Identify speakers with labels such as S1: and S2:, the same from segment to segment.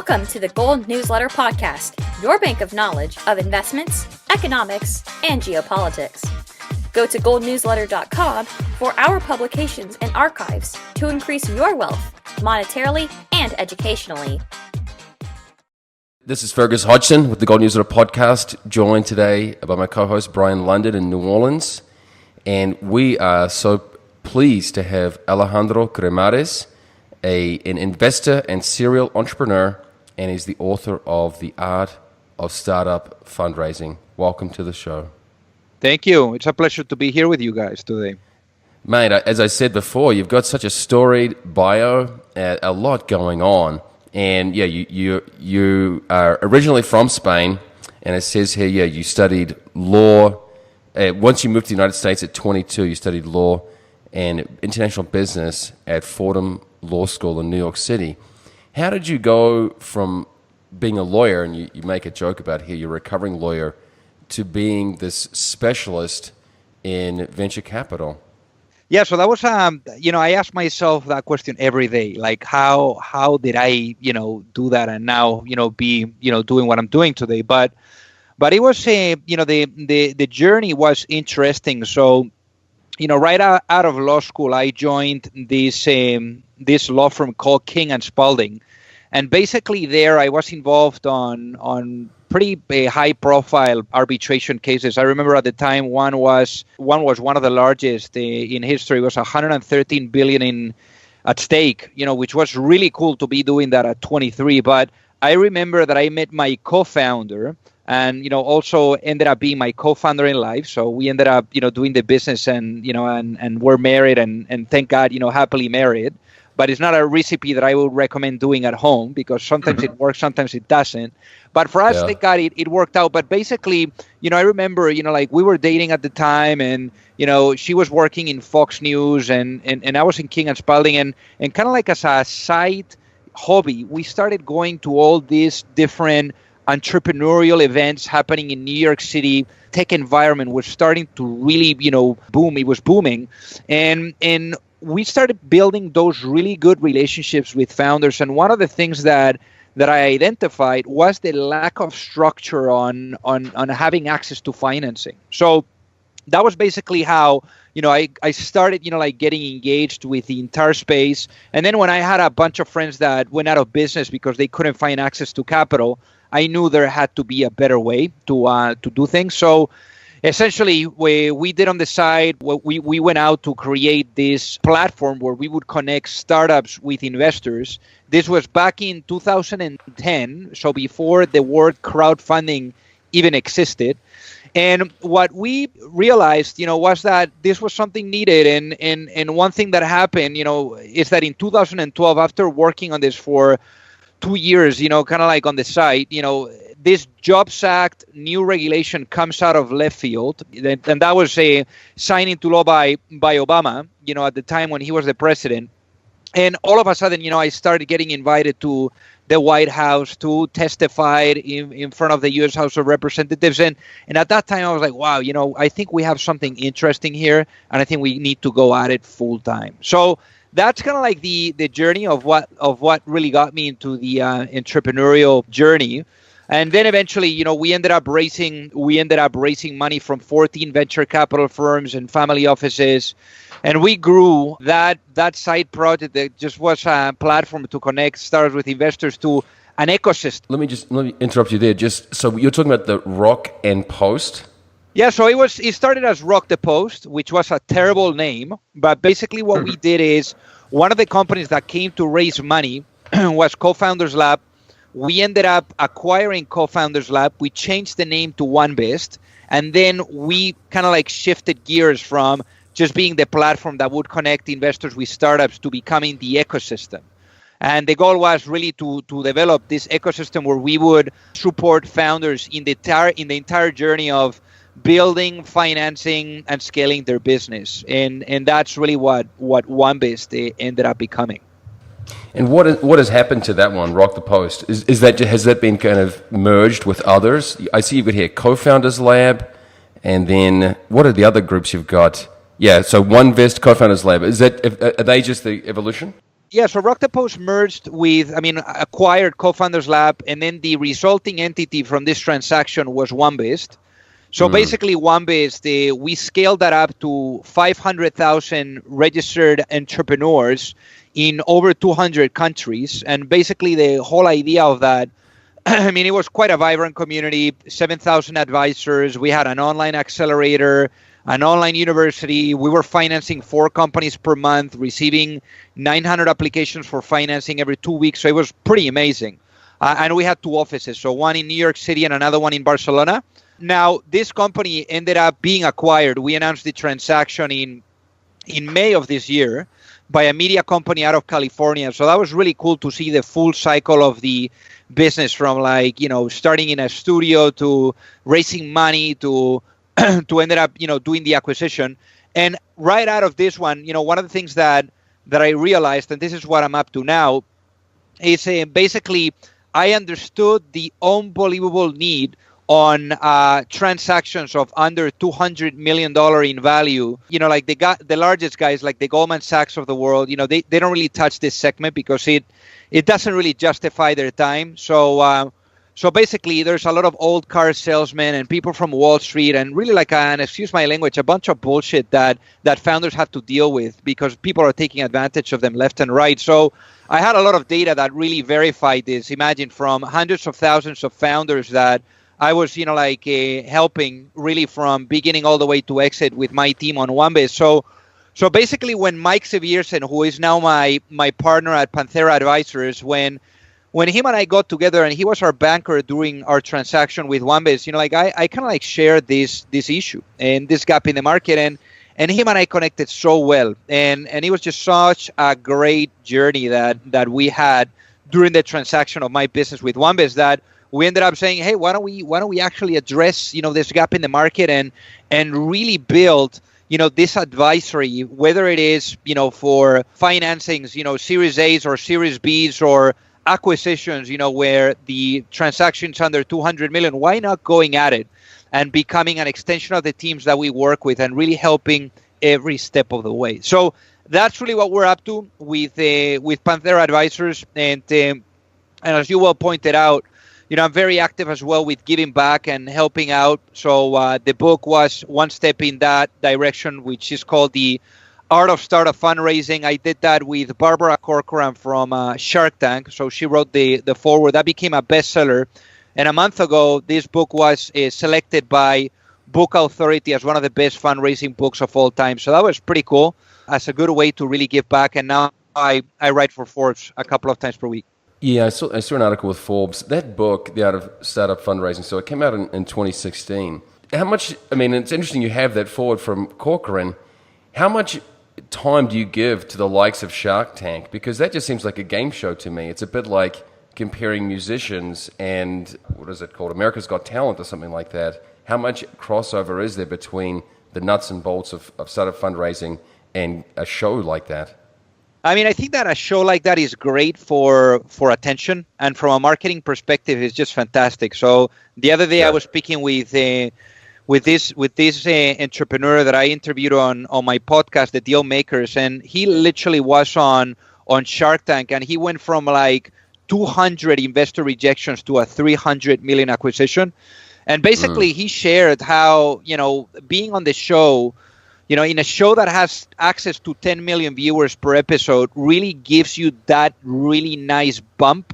S1: Welcome to the Gold Newsletter Podcast, your bank of knowledge of investments, economics, and geopolitics. Go to goldnewsletter.com for our publications and archives to increase your wealth monetarily and educationally.
S2: This is Fergus Hodgson with the Gold Newsletter Podcast, joined today by my co-host Brian London in New Orleans. And we are so pleased to have Alejandro Cremades, an investor and serial entrepreneur, and he's the author of The Art of Startup Fundraising. Welcome to the show.
S3: Thank you. It's a pleasure to be here with you guys today.
S2: Mate, as I said before, you've got such a storied bio, a lot going on. And yeah, you are originally from Spain, and it says here, you studied law. Once you moved to the United States at 22, you studied law and international business at Fordham Law School in New York City. How did you go from being a lawyer, and you make a joke about here, you're a recovering lawyer, to being this specialist in venture capital?
S3: Yeah, so that was, I ask myself that question every day, like how did I, do that and now, be, doing what I'm doing today. But it was, the journey was interesting. So, right out of law school, I joined this law firm called King and Spalding. And basically there I was involved on pretty high-profile arbitration cases. I remember at the time one was one of the largest in history. It was 113 billion at stake, which was really cool to be doing that at 23. But I remember that I met my co-founder, and also ended up being my co-founder in life. So we ended up doing the business, and and we're married, and thank God happily married. But it's not a recipe that I would recommend doing at home, because sometimes it works, sometimes it doesn't. But for us, thank God, it worked out. But basically, I remember, we were dating at the time, and, she was working in Fox News, and I was in King and Spalding, and kind of like as a side hobby, we started going to all these different entrepreneurial events happening in New York City. Tech environment was starting to really, boom. It was booming. And we started building those really good relationships with founders. And one of the things that I identified was the lack of structure on having access to financing. So that was basically how, I started, getting engaged with the entire space. And then when I had a bunch of friends that went out of business because they couldn't find access to capital, I knew there had to be a better way to do things. So essentially, we did on the side, we went out to create this platform where we would connect startups with investors. This was back in 2010, so before the word crowdfunding even existed. And what we realized, was that this was something needed. And one thing that happened, is that in 2012, after working on this for 2 years, kind of like on the side, this Jobs Act new regulation comes out of left field. And that was signed into law by Obama, at the time when he was the president. And all of a sudden, I started getting invited to the White House to testify in front of the U.S. House of Representatives. And at that time, I was like, wow, I think we have something interesting here, and I think we need to go at it full time. So that's kind of like the journey of what really got me into the entrepreneurial journey. And then eventually, we ended up raising money from 14 venture capital firms and family offices. And we grew that side project that just was a platform to connect startups with investors to an ecosystem.
S2: Let me interrupt you there. Just so you're talking about the Rock and Post.
S3: Yeah, so it started as Rock the Post, which was a terrible name. But basically what we did is, one of the companies that came to raise money was Co-Founders Lab. We ended up acquiring Co-Founders Lab. We changed the name to OneBest. And then we kind of like shifted gears from just being the platform that would connect investors with startups to becoming the ecosystem. And the goal was really to develop this ecosystem where we would support founders in the entire journey of building, financing, and scaling their business. And that's really what OneBest ended up becoming.
S2: And what has happened to that one, Rock the Post? Has that been kind of merged with others? I see you've got here Co-Founders Lab, and then what are the other groups you've got? Yeah, so OneBest, Co-Founders Lab. Are they just the evolution?
S3: Yeah, so Rocktopus merged with, acquired Co-Founders Lab, and then the resulting entity from this transaction was OneBest. So basically, OneBest, we scaled that up to 500,000 registered entrepreneurs in over 200 countries. And basically, the whole idea of that, it was quite a vibrant community, 7,000 advisors. We had an online accelerator, an online university. We were financing 4 companies per month, receiving 900 applications for financing every 2 weeks. So it was pretty amazing. And we had 2 offices, so one in New York City and another one in Barcelona. Now, this company ended up being acquired. We announced the transaction in May of this year by a media company out of California. So that was really cool to see the full cycle of the business, from starting in a studio to raising money to ended up doing the acquisition. And right out of this one, one of the things that I realized, and this is what I'm up to now, is basically I understood the unbelievable need on transactions of under $200 million in value. Like the largest guys, like the Goldman Sachs of the world, they don't really touch this segment because it doesn't really justify their time. So basically, there's a lot of old car salesmen and people from Wall Street, and really and excuse my language, a bunch of bullshit that founders have to deal with because people are taking advantage of them left and right. So I had a lot of data that really verified this. Imagine, from hundreds of thousands of founders that I was, helping really from beginning all the way to exit with my team on OneBest. So basically, when Mike Sevierson, who is now my partner at Panthera Advisors, when him and I got together, and he was our banker during our transaction with OneBest, I kind of shared this issue and this gap in the market, and him and I connected so well, and it was just such a great journey that we had during the transaction of my business with OneBest that we ended up saying, hey, why don't we actually address this gap in the market and really build this advisory, whether it is for financings, Series A's or Series B's or acquisitions, where the transaction's under 200 million. Why not going at it and becoming an extension of the teams that we work with and really helping every step of the way? So that's really what we're up to with Panthera Advisors, and as you well pointed out, I'm very active as well with giving back and helping out. So the book was one step in that direction, which is called The Art of Startup Fundraising. I did that with Barbara Corcoran from Shark Tank. So she wrote the foreword. That became a bestseller. And a month ago, this book was selected by Book Authority as one of the best fundraising books of all time. So that was pretty cool as a good way to really give back. And now I write for Forbes a couple of times per week.
S2: Yeah, I saw an article with Forbes. That book, The Art of Startup Fundraising, so it came out in 2016. How much, it's interesting you have that forward from Corcoran. How much time do you give to the likes of Shark Tank? Because that just seems like a game show to me. It's a bit like comparing musicians and, what is it called, America's Got Talent or something like that. How much crossover is there between the nuts and bolts of startup fundraising and a show like that?
S3: I think that a show like that is great for attention, and from a marketing perspective, it's just fantastic. So the other day, I was speaking with this entrepreneur that I interviewed on my podcast, The Deal Makers, and he literally was on Shark Tank, and he went from 200 investor rejections to a 300 million acquisition. And basically, he shared how being on the show, in a show that has access to 10 million viewers per episode, really gives you that really nice bump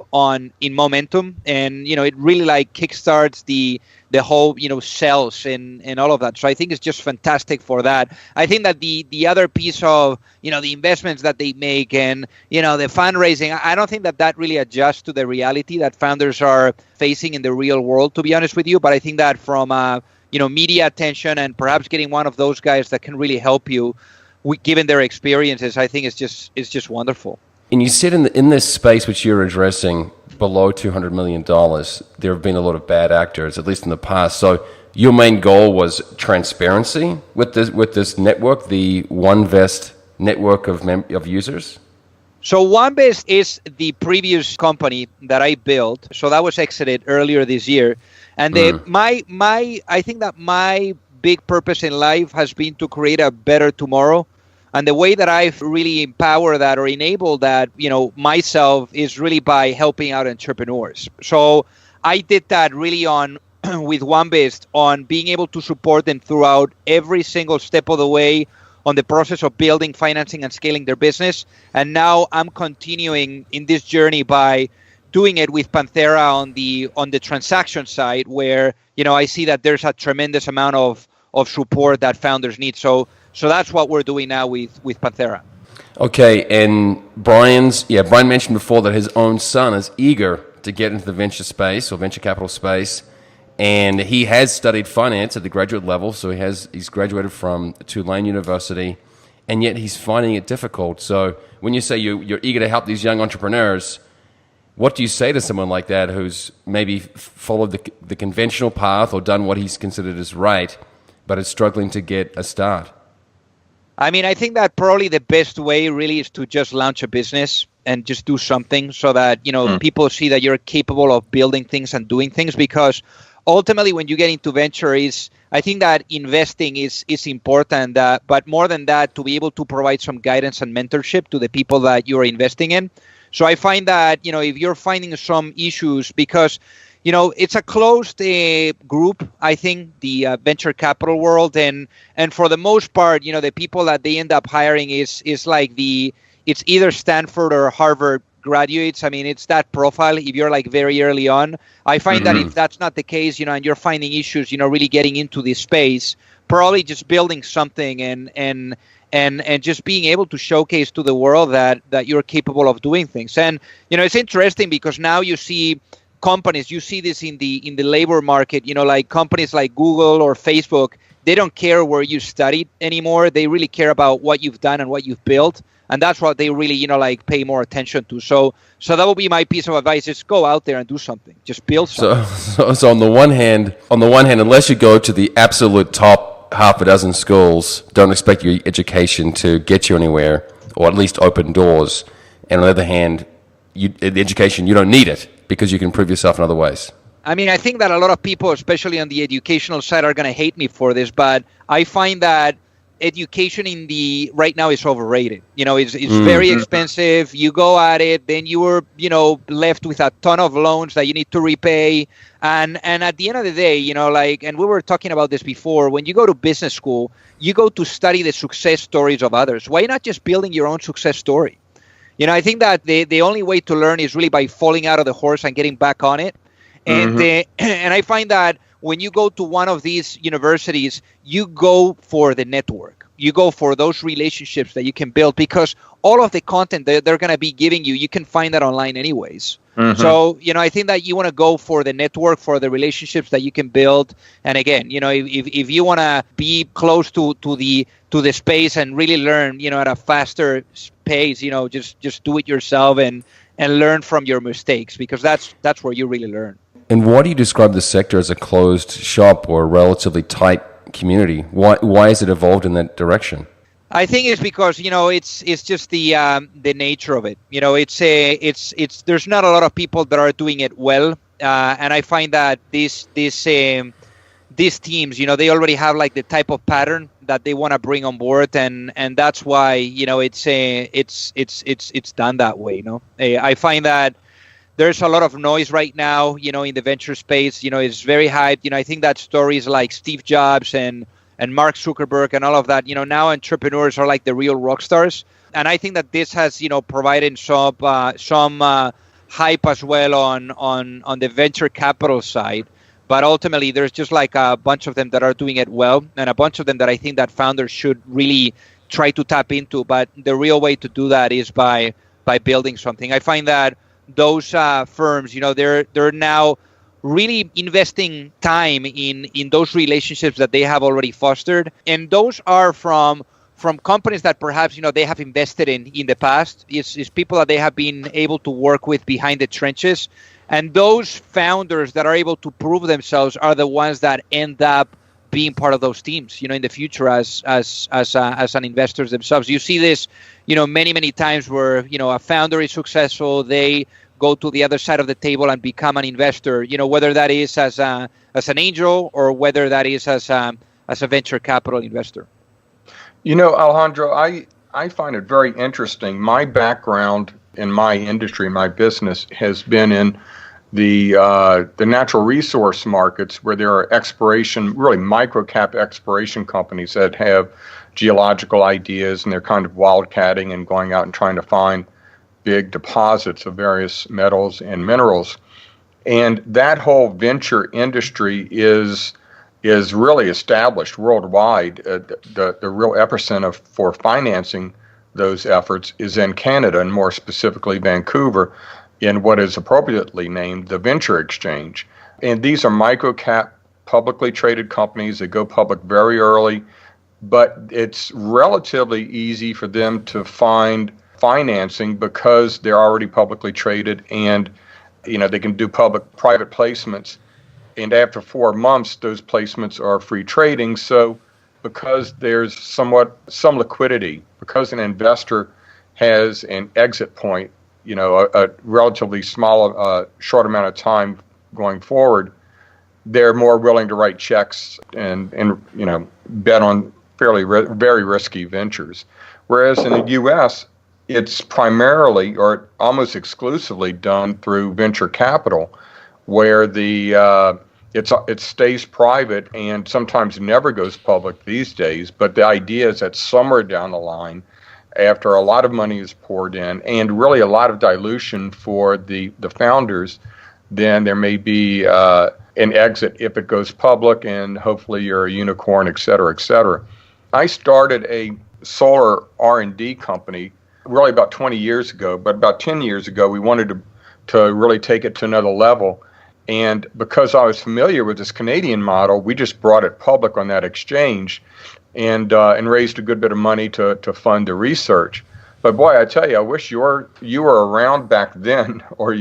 S3: in momentum, and it really kickstarts the whole sales and all of that. So I think it's just fantastic for that. I think that the other piece of the investments that they make and the fundraising, I don't think that really adjusts to the reality that founders are facing in the real world, to be honest with you. But I think that from media attention and perhaps getting one of those guys that can really help you, given their experiences, I think it's just wonderful.
S2: And you said in this space which you're addressing, below $200 million, there have been a lot of bad actors, at least in the past. So your main goal was transparency with this network, the OneVest network of users?
S3: So OneVest is the previous company that I built. So that was exited earlier this year. And I think that my big purpose in life has been to create a better tomorrow. And the way that I've really empowered that or enabled that, myself is really by helping out entrepreneurs. So I did that really on with OneBest on being able to support them throughout every single step of the way on the process of building, financing, and scaling their business. And now I'm continuing in this journey by doing it with Panthera on the transaction side, where I see that there's a tremendous amount of support that founders need. So that's what we're doing now with Panthera.
S2: Okay, and Brian mentioned before that his own son is eager to get into the venture space or venture capital space, and he has studied finance at the graduate level, so he's graduated from Tulane University, and yet he's finding it difficult. So when you say you're eager to help these young entrepreneurs, what do you say to someone like that who's maybe followed the conventional path or done what he's considered as right, but is struggling to get a start?
S3: I mean, I think that probably the best way really is to just launch a business and just do something so that, people see that you're capable of building things and doing things, because ultimately when you get into venture I think that investing is important, but more than that, to be able to provide some guidance and mentorship to the people that you're investing in. So I find that, if you're finding some issues, because, it's a closed group, I think, the venture capital world. And for the most part, the people that they end up hiring is like it's either Stanford or Harvard graduates. I mean, it's that profile if you're like very early on. I find that if that's not the case, and you're finding issues, really getting into this space, probably just building something and just being able to showcase to the world that you're capable of doing things. And it's interesting because now you see companies, you see this in the labor market, like companies like Google or Facebook, they don't care where you studied anymore. They really care about what you've done and what you've built, and that's what they really pay more attention to. So that would be my piece of advice: just go out there and do something, just build something.
S2: So on the one hand, unless you go to the absolute top half a dozen schools, don't expect your education to get you anywhere, or at least open doors. And on the other hand, the education, you don't need it because you can prove yourself in other ways.
S3: I mean, I think that a lot of people, especially on the educational side, are going to hate me for this, but I find that education right now is overrated. It's very expensive. You go at it, then you are, left with a ton of loans that you need to repay. And at the end of the day, and we were talking about this before, when you go to business school, you go to study the success stories of others. Why not just building your own success story? I think that the only way to learn is really by falling out of the horse and getting back on it. And and I find that when you go to one of these universities, you go for the network. You go for those relationships that you can build, because all of the content that they're going to be giving you can find that online anyways. So, I think that you want to go for the network, for the relationships that you can build. And again, if you want to be close to the space and really learn, at a faster pace, just do it yourself and learn from your mistakes, because that's where you really learn.
S2: And why do you describe the sector as a closed shop or a relatively tight community? Why has it evolved in that direction?
S3: I think it's because it's just the nature of it. It's there's not a lot of people that are doing it well, and I find that these teams, they already have like the type of pattern that they want to bring on board, and that's why it's done that way. I find that there's a lot of noise right now, in the venture space. It's very hyped. I think that stories like Steve Jobs and Mark Zuckerberg and all of that, now entrepreneurs are like the real rock stars. And I think that this has, provided some hype as well on the venture capital side. But ultimately, there's just like a bunch of them that are doing it well, and a bunch of them that I think that founders should really try to tap into. But the real way to do that is by building something. I find that those firms, they're now really investing time in those relationships that they have already fostered, and those are from companies that perhaps they have invested in the past. It's people that they have been able to work with behind the trenches, and those founders that are able to prove themselves are the ones that end up being part of those teams, in the future as an investors themselves. You see this, many times where a founder is successful, they go to the other side of the table and become an investor. Whether that is as an angel or whether that is as a venture capital investor.
S4: Alejandro, I find it very interesting. My background in my industry, my business, has been in the natural resource markets, where there are exploration, really micro-cap exploration companies that have geological ideas, and they're kind of wildcatting and going out and trying to find big deposits of various metals and minerals. And that whole venture industry is really established worldwide. The real epicenter for financing those efforts is in Canada, and more specifically Vancouver, in what is appropriately named the Venture Exchange. And these are micro-cap, publicly traded companies that go public very early, but it's relatively easy for them to find financing because they're already publicly traded, and they can do private placements. And after 4 months, those placements are free trading. So because there's some liquidity, because an investor has an exit point, a relatively small, short amount of time going forward, they're more willing to write checks and bet on very risky ventures. Whereas in the U.S., it's primarily or almost exclusively done through venture capital, where it stays private and sometimes never goes public these days. But the idea is that somewhere down the line, after a lot of money is poured in and really a lot of dilution for the founders, then there may be an exit if it goes public, and hopefully you're a unicorn, et cetera, et cetera. I started a solar R&D company really about 20 years ago, but about 10 years ago we wanted to really take it to another level. And because I was familiar with this Canadian model, we just brought it public on that exchange, and raised a good bit of money to fund the research. But boy, I tell you, I wish you were around back then, or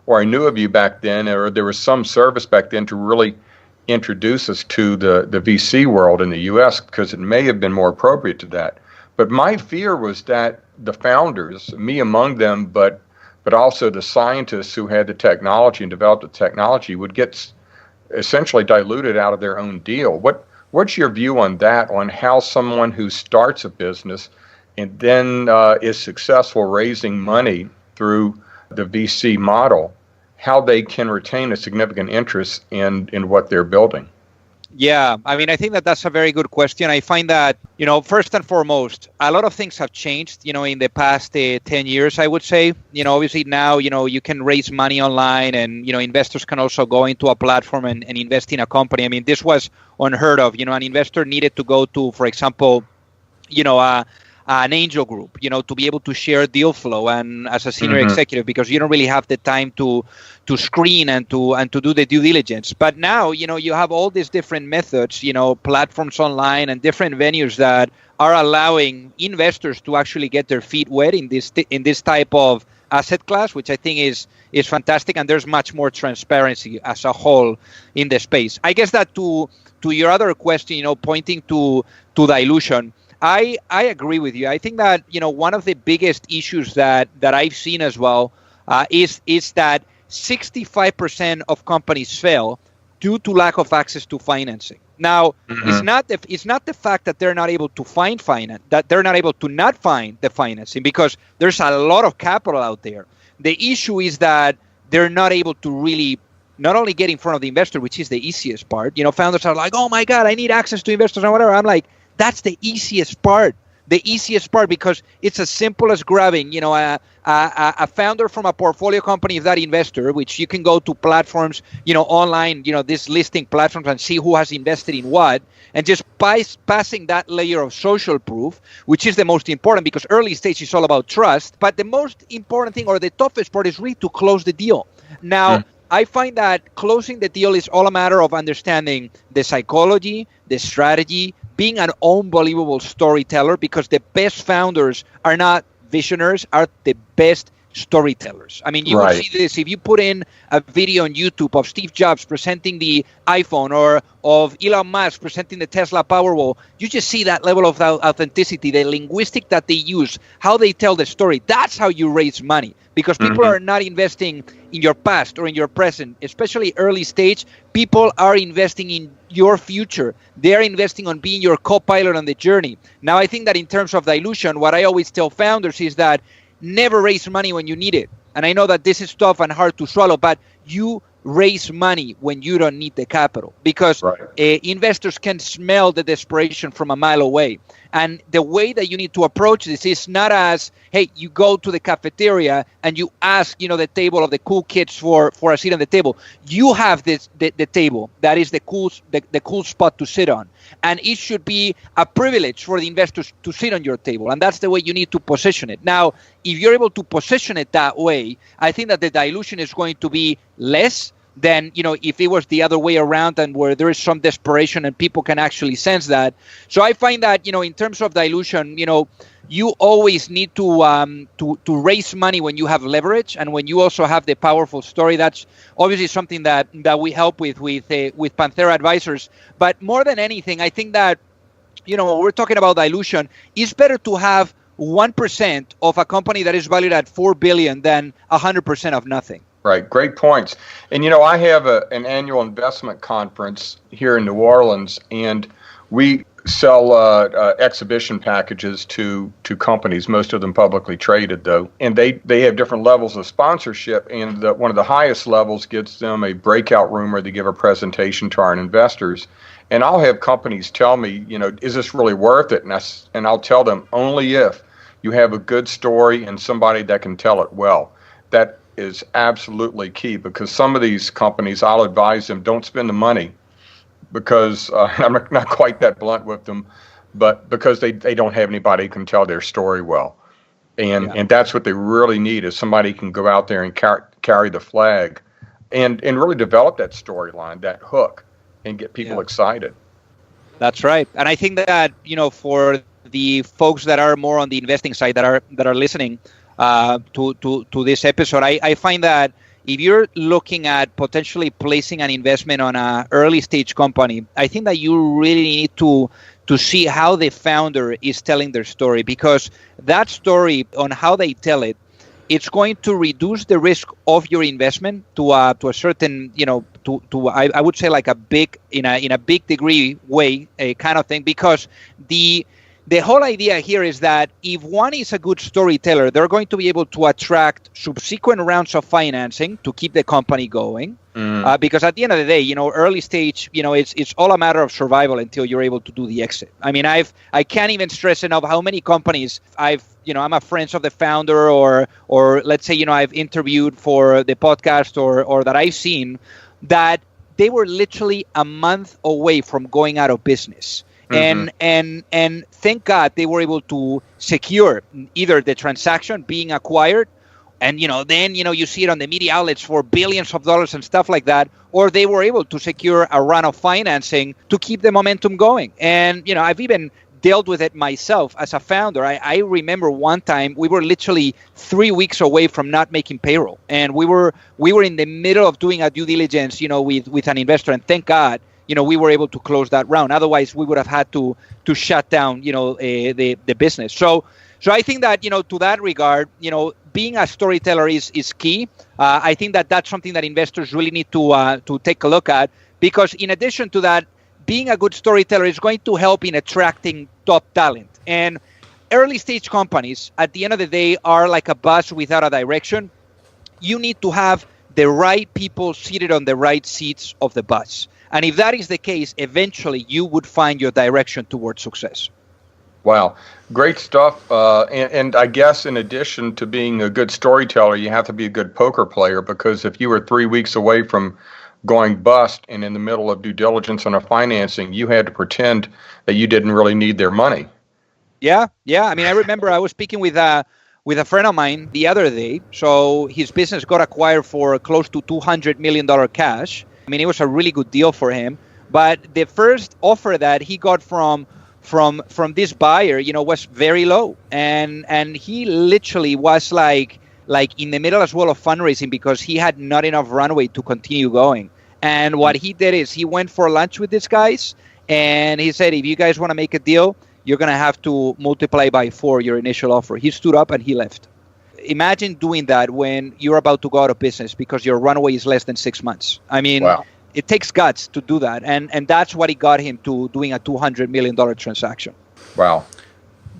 S4: I knew of you back then, or there was some service back then to really introduce us to the VC world in the U.S., because it may have been more appropriate to that. But my fear was that the founders, me among them, but also the scientists who had the technology and developed the technology, would get essentially diluted out of their own deal. What's your view on that, on how someone who starts a business and then is successful raising money through the VC model, how they can retain a significant interest in what they're building?
S3: Yeah, I mean, I think that's a very good question. I find that, first and foremost, a lot of things have changed, in the past 10 years, I would say. Obviously now, you can raise money online, and, investors can also go into a platform and invest in a company. I mean, this was unheard of. An investor needed to go to, for example, an angel group, to be able to share deal flow and as a senior executive, because you don't really have the time to screen and to do the due diligence. But now, you have all these different methods, platforms online and different venues that are allowing investors to actually get their feet wet in this type of asset class, which I think is fantastic. And there's much more transparency as a whole in the space. I guess that to your other question, pointing to dilution, I agree with you. I think that, one of the biggest issues that I've seen as well is that 65% of companies fail due to lack of access to financing. Now, it's not the fact that they're not able to find finance, that they're not able to not find the financing, because there's a lot of capital out there. The issue is that they're not able to really not only get in front of the investor, which is the easiest part. Founders are like, oh my God, I need access to investors and whatever. I'm like, that's the easiest part. Because it's as simple as grabbing, a founder from a portfolio company of that investor, which you can go to platforms, online, these listing platforms, and see who has invested in what, and just passing that layer of social proof, which is the most important, because early stage is all about trust. But the most important thing, or the toughest part, is really to close the deal. Now, I find that closing the deal is all a matter of understanding the psychology, the strategy, being an unbelievable storyteller, because the best founders are not visionaries, are the best storytellers. I mean, you will see this if you put in a video on YouTube of Steve Jobs presenting the iPhone or of Elon Musk presenting the Tesla Powerwall. You just see that level of authenticity, the linguistic that they use, how they tell the story. That's how you raise money, because people are not investing in your past or in your present, especially early stage. People are investing in your future. They are investing on being your co-pilot on the journey. Now, I think that in terms of dilution, what I always tell founders is that never raise money when you need it. And I know that this is tough and hard to swallow, but you raise money when you don't need the capital, because investors can smell the desperation from a mile away. And the way that you need to approach this is not as, hey, you go to the cafeteria and you ask, the table of the cool kids for a seat on the table. You have the table that is the cool spot to sit on. And it should be a privilege for the investors to sit on your table. And that's the way you need to position it. Now, if you're able to position it that way, I think that the dilution is going to be less than, if it was the other way around, and where there is some desperation and people can actually sense that. So I find that, in terms of dilution, you always need to raise money when you have leverage and when you also have the powerful story. That's obviously something that we help with Panthera Advisors. But more than anything, I think that, when we're talking about dilution, it's better to have 1% of a company that is valued at $4 billion than 100% of nothing.
S4: Right. Great points. And, I have an annual investment conference here in New Orleans, and we sell exhibition packages to companies, most of them publicly traded, though. And they have different levels of sponsorship, and one of the highest levels gets them a breakout room where they give a presentation to our investors. And I'll have companies tell me, is this really worth it? And I'll tell them, only if you have a good story and somebody that can tell it well. That is absolutely key, because some of these companies, I'll advise them, don't spend the money, because I'm not quite that blunt with them, but because they don't have anybody who can tell their story well. And that's what they really need, is somebody who can go out there and carry the flag and really develop that storyline, that hook, and get people excited. That's right. And I think that, for the folks that are more on the investing side that are listening to this episode, I find that if you're looking at potentially placing an investment on an early stage company, I think that you really need to see how the founder is telling their story, because that story, on how they tell it, it's going to reduce the risk of your investment to a certain, I would say like in a big degree way, a kind of thing, because the whole idea here is that if one is a good storyteller, they're going to be able to attract subsequent rounds of financing to keep the company going. Because at the end of the day, early stage, it's all a matter of survival until you're able to do the exit. I mean, I can't even stress enough how many companies I'm a friend of the founder, or let's say, I've interviewed for the podcast or that I've seen, that they were literally a month away from going out of business. And thank God they were able to secure either the transaction being acquired, and then you see it on the media outlets for billions of dollars and stuff like that, or they were able to secure a run of financing to keep the momentum going. And I've even dealt with it myself as a founder. I remember one time we were literally 3 weeks away from not making payroll, and we were in the middle of doing a due diligence with an investor, and thank God we were able to close that round. Otherwise, we would have had to shut down, the business. So I think that, to that regard, being a storyteller is key. I think that that's something that investors really need to take a look at, because in addition to that, being a good storyteller is going to help in attracting top talent. And early stage companies, at the end of the day, are like a bus without a direction. You need to have the right people seated on the right seats of the bus. And if that is the case, eventually you would find your direction towards success. Wow. Great stuff. And I guess in addition to being a good storyteller, you have to be a good poker player, because if you were 3 weeks away from going bust and in the middle of due diligence on a financing, you had to pretend that you didn't really need their money.
S3: Yeah. I mean, I remember I was speaking with a friend of mine the other day. So his business got acquired for close to $200 million cash. I mean, it was a really good deal for him. But the first offer that he got from this buyer, was very low. And he literally was like, like in the middle as well of fundraising because he had not enough runway to continue going. And what he did is he went for lunch with these guys and he said, if you guys want to make a deal, you're going to have to multiply by 4 your initial offer. He stood up and he left. Imagine doing that when you're about to go out of business because your runway is less than 6 months. I mean,
S4: wow.
S3: It takes guts to do that. And that's what got him to doing a $200 million transaction.
S4: Wow.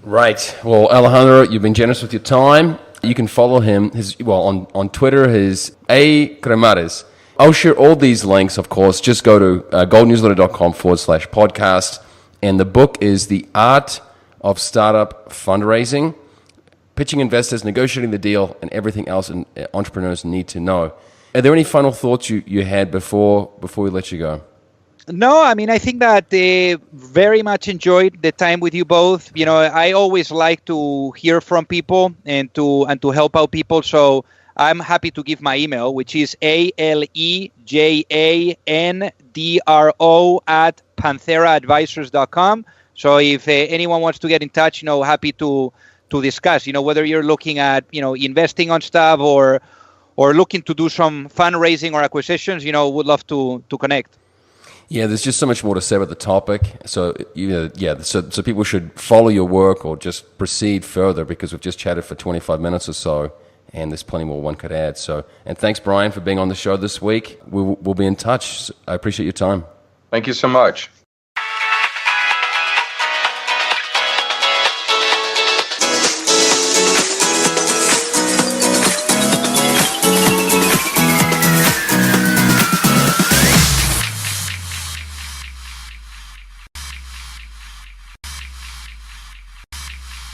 S2: Right. Well, Alejandro, you've been generous with your time. You can follow him on Twitter, his A. Cremades. I'll share all these links, of course. Just go to goldnewsletter.com/podcast. And the book is The Art of Startup Fundraising, pitching investors, negotiating the deal, and everything else entrepreneurs need to know. Are there any final thoughts you had before we let you go?
S3: No, I mean, I think that very much enjoyed the time with you both. You know, I always like to hear from people and to help out people. So I'm happy to give my email, which is alejandro@pantheraadvisors.com. So if anyone wants to get in touch, happy to discuss, whether you're looking at, investing on stuff or looking to do some fundraising or acquisitions, would love to connect.
S2: Yeah, there's just so much more to say about the topic. So, so people should follow your work or just proceed further because we've just chatted for 25 minutes or so, and there's plenty more one could add. So, and thanks, Brian, for being on the show this week. We'll be in touch. I appreciate your time.
S4: Thank you so much.